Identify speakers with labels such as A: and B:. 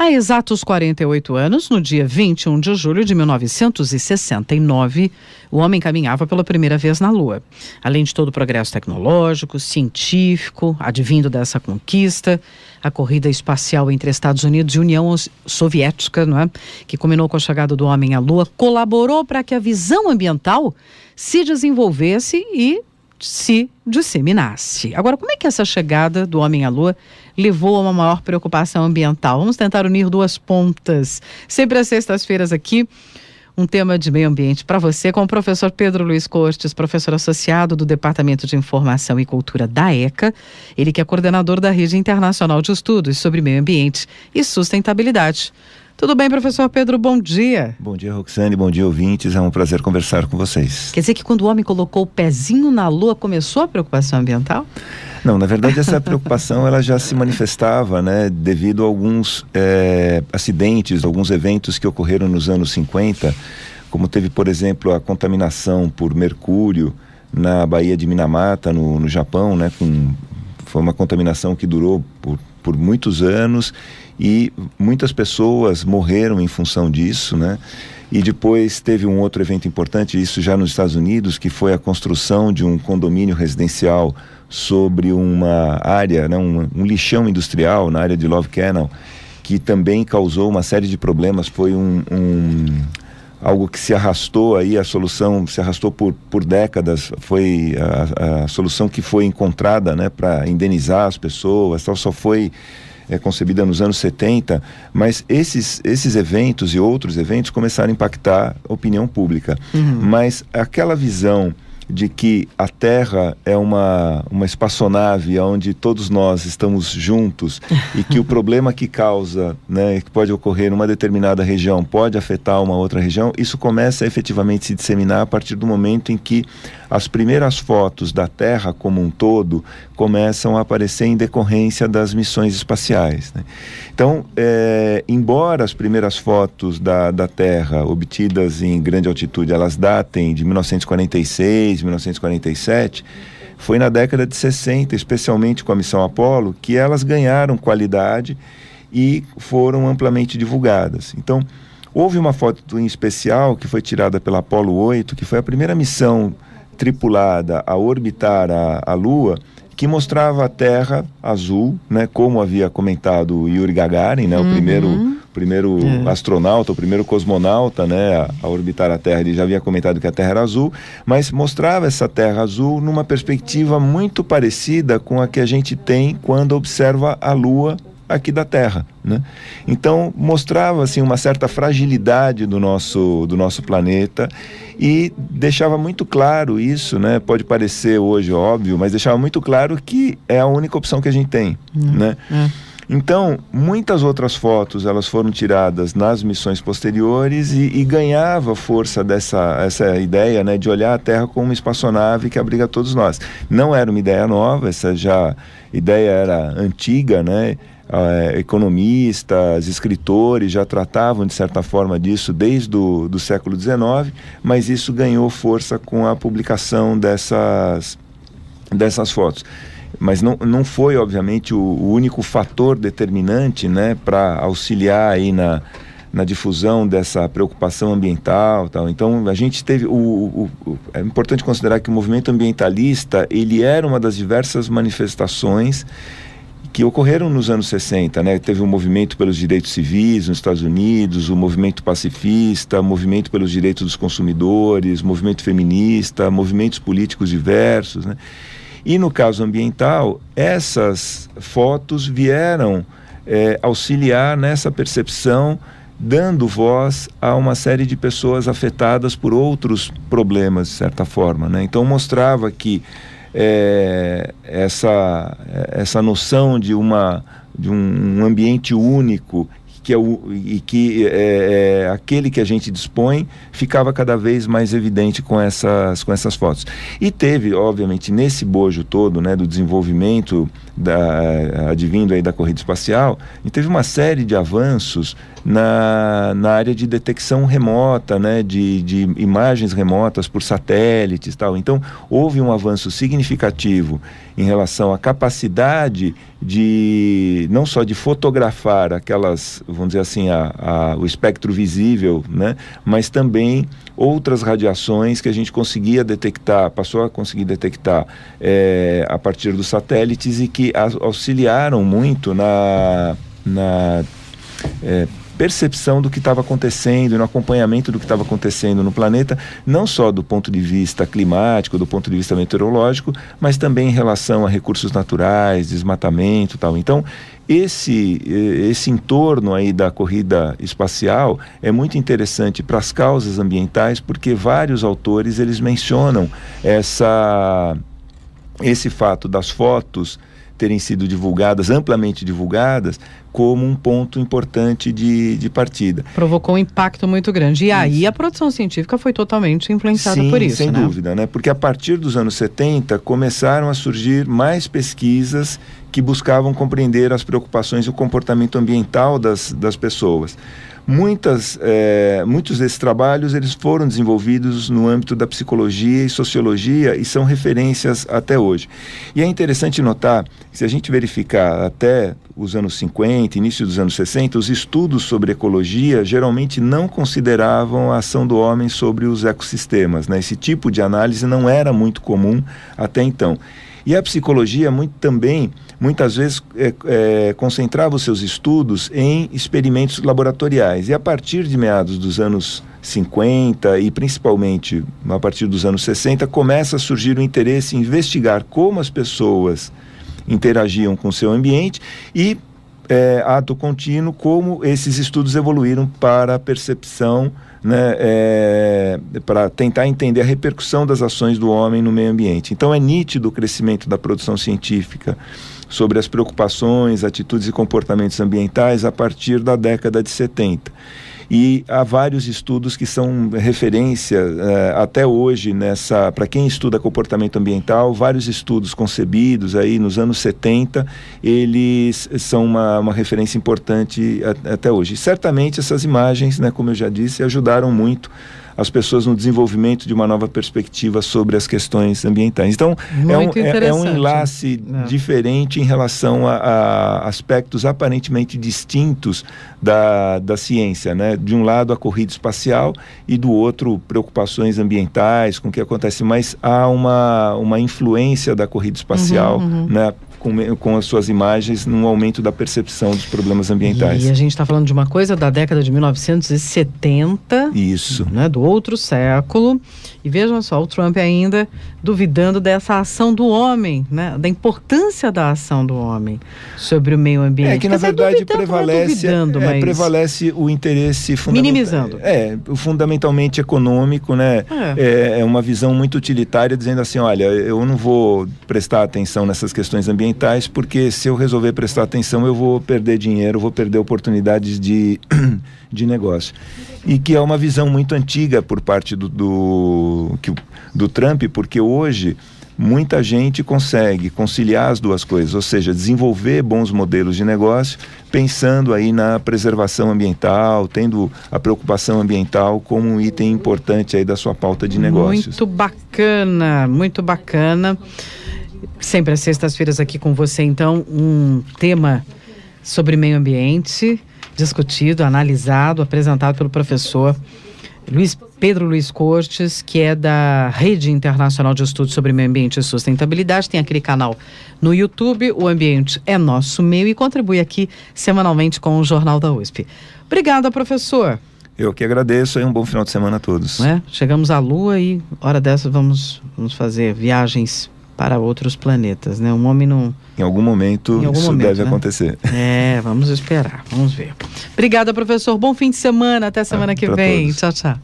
A: Há exatos 48 anos, no dia 21 de julho de 1969, o homem caminhava pela primeira vez na Lua. Além de todo o progresso tecnológico, científico, advindo dessa conquista, a corrida espacial entre Estados Unidos e União Soviética, não é? Que culminou com a chegada do homem à Lua, colaborou para que a visão ambiental se desenvolvesse e se disseminasse. Agora, como é que essa chegada do homem à Lua levou a uma maior preocupação ambiental? Vamos tentar unir duas pontas. Sempre às sextas-feiras aqui, um tema de meio ambiente para você com o professor Pedro Luiz Cortes, professor associado do Departamento de Informação e Cultura da ECA, ele que é coordenador da Rede Internacional de Estudos sobre Meio Ambiente e Sustentabilidade. Tudo bem, professor Pedro? Bom dia.
B: Bom dia, Roxane. Bom dia, ouvintes. É um prazer conversar com vocês.
A: Quer dizer que quando o homem colocou o pezinho na Lua, começou a preocupação ambiental?
B: Não, na verdade essa preocupação ela já se manifestava, né, devido a alguns acidentes, alguns eventos que ocorreram nos anos 50, como teve, por exemplo, a contaminação por mercúrio na Baía de Minamata, no Japão, né, foi uma contaminação que durou por muitos anos e muitas pessoas morreram em função disso, né? E depois teve um outro evento importante, isso já nos Estados Unidos, que foi a construção de um condomínio residencial sobre uma área, né, um lixão industrial na área de Love Canal, que também causou uma série de problemas. Foi algo que se arrastou aí, a solução se arrastou por décadas, foi a solução que foi encontrada, né, para indenizar as pessoas, tal, só foi concebida nos anos 70, mas esses eventos e outros eventos começaram a impactar a opinião pública. Mas aquela visão de que a Terra é uma espaçonave onde todos nós estamos juntos e que o problema que causa, né, que pode ocorrer numa determinada região pode afetar uma outra região, isso começa a efetivamente se disseminar a partir do momento em que as primeiras fotos da Terra como um todo começam a aparecer em decorrência das missões espaciais, né? Então, embora as primeiras fotos da Terra obtidas em grande altitude, elas datem de 1946, 1947, foi na década de 60, especialmente com a missão Apollo, que elas ganharam qualidade e foram amplamente divulgadas. Então, houve uma foto em especial que foi tirada pela Apollo 8, que foi a primeira missão tripulada a orbitar a Lua, que mostrava a Terra azul, né, como havia comentado o Yuri Gagarin, né, o primeiro astronauta, o primeiro cosmonauta, né, a orbitar a Terra. Ele já havia comentado que a Terra era azul, mas mostrava essa Terra azul numa perspectiva muito parecida com a que a gente tem quando observa a Lua aqui da Terra, né? Então mostrava assim uma certa fragilidade do nosso planeta e deixava muito claro isso, né? Pode parecer hoje óbvio, mas deixava muito claro que é a única opção que a gente tem, né? Então, muitas outras fotos elas foram tiradas nas missões posteriores e ganhava força essa ideia, né, de olhar a Terra como uma espaçonave que abriga todos nós. Não era uma ideia nova, essa ideia era antiga, né? Economistas, escritores já tratavam de certa forma disso desde o século XIX, mas isso ganhou força com a publicação dessas fotos. Mas não foi, obviamente, o único fator determinante, né, para auxiliar aí na difusão dessa preocupação ambiental, tal. Então, a gente teve é importante considerar que o movimento ambientalista, ele era uma das diversas manifestações que ocorreram nos anos 60, né? Teve um movimento pelos direitos civis nos Estados Unidos, o movimento pacifista, o movimento pelos direitos dos consumidores, movimento feminista, movimentos políticos diversos, né? E no caso ambiental, essas fotos vieram auxiliar nessa percepção, dando voz a uma série de pessoas afetadas por outros problemas, de certa forma, né? Então mostrava que essa noção de um ambiente único que é aquele que a gente dispõe, ficava cada vez mais evidente com essas fotos. E teve, obviamente, nesse bojo todo, né, do desenvolvimento advindo aí da corrida espacial, e teve uma série de avanços na área de detecção remota, né, de imagens remotas por satélites e tal. Então, houve um avanço significativo em relação à capacidade não só de fotografar aquelas vamos dizer assim, o espectro visível, né? Mas também outras radiações que a gente conseguia detectar, passou a conseguir detectar a partir dos satélites e que auxiliaram muito na percepção do que estava acontecendo e no acompanhamento do que estava acontecendo no planeta, não só do ponto de vista climático, do ponto de vista meteorológico, mas também em relação a recursos naturais, desmatamento e tal. Então, esse entorno aí da corrida espacial é muito interessante para as causas ambientais, porque vários autores eles mencionam esse fato das fotos terem sido divulgadas, amplamente divulgadas, como um ponto importante de partida.
A: Provocou um impacto muito grande. E aí a produção científica foi totalmente influenciada por isso,
B: sem dúvida, né? Porque a partir dos anos 70 começaram a surgir mais pesquisas que buscavam compreender as preocupações e o comportamento ambiental das pessoas. Muitos desses trabalhos eles foram desenvolvidos no âmbito da psicologia e sociologia e são referências até hoje. E é interessante notar, se a gente verificar até os anos 50, início dos anos 60, os estudos sobre ecologia geralmente não consideravam a ação do homem sobre os ecossistemas, né? Esse tipo de análise não era muito comum até então. E a psicologia muitas vezes concentrava os seus estudos em experimentos laboratoriais. E a partir de meados dos anos 50 e principalmente a partir dos anos 60, começa a surgir o interesse em investigar como as pessoas interagiam com o seu ambiente e, ato contínuo, como esses estudos evoluíram para a percepção, né, para tentar entender a repercussão das ações do homem no meio ambiente. Então é nítido o crescimento da produção científica sobre as preocupações, atitudes e comportamentos ambientais a partir da década de 70. E há vários estudos que são referência até hoje para quem estuda comportamento ambiental, vários estudos concebidos aí nos anos 70, eles são uma referência importante até hoje. E certamente essas imagens, né, como eu já disse, ajudaram muito as pessoas no desenvolvimento de uma nova perspectiva sobre as questões ambientais. Então, é um enlace diferente em relação a aspectos aparentemente distintos da ciência, né? De um lado, a corrida espacial e do outro, preocupações ambientais, com o que acontece, mas há uma influência da corrida espacial, né? Com as suas imagens, num aumento da percepção dos problemas ambientais.
A: E a gente está falando de uma coisa da década de 1970.
B: Isso.
A: Né, do outro século. E vejam só, o Trump ainda duvidando dessa ação do homem, né, da importância da ação do homem sobre o meio ambiente.
B: Que na verdade prevalece o interesse fundamental.
A: Minimizando.
B: Fundamentalmente econômico, né? É uma visão muito utilitária, dizendo assim, olha, eu não vou prestar atenção nessas questões ambientais, porque se eu resolver prestar atenção, eu vou perder dinheiro, vou perder oportunidades de negócio. E que é uma visão muito antiga por parte do Trump, porque hoje muita gente consegue conciliar as duas coisas, ou seja, desenvolver bons modelos de negócio, pensando aí na preservação ambiental, tendo a preocupação ambiental como um item importante aí da sua pauta de negócios.
A: Muito bacana, muito bacana. Sempre às sextas-feiras aqui com você, então, um tema sobre meio ambiente, discutido, analisado, apresentado pelo professor Pedro Luiz Cortes, que é da Rede Internacional de Estudos sobre Meio Ambiente e Sustentabilidade. Tem aquele canal no YouTube, O Ambiente é Nosso Meio, e contribui aqui semanalmente com o Jornal da USP. Obrigada, professor.
B: Eu que agradeço, e um bom final de semana a todos.
A: Chegamos à Lua e, hora dessa, vamos fazer viagens para outros planetas, né? Um homem não...
B: Em algum momento deve acontecer.
A: Vamos esperar, vamos ver. Obrigada, professor. Bom fim de semana, até semana que vem.
B: Todos.
A: Tchau, tchau.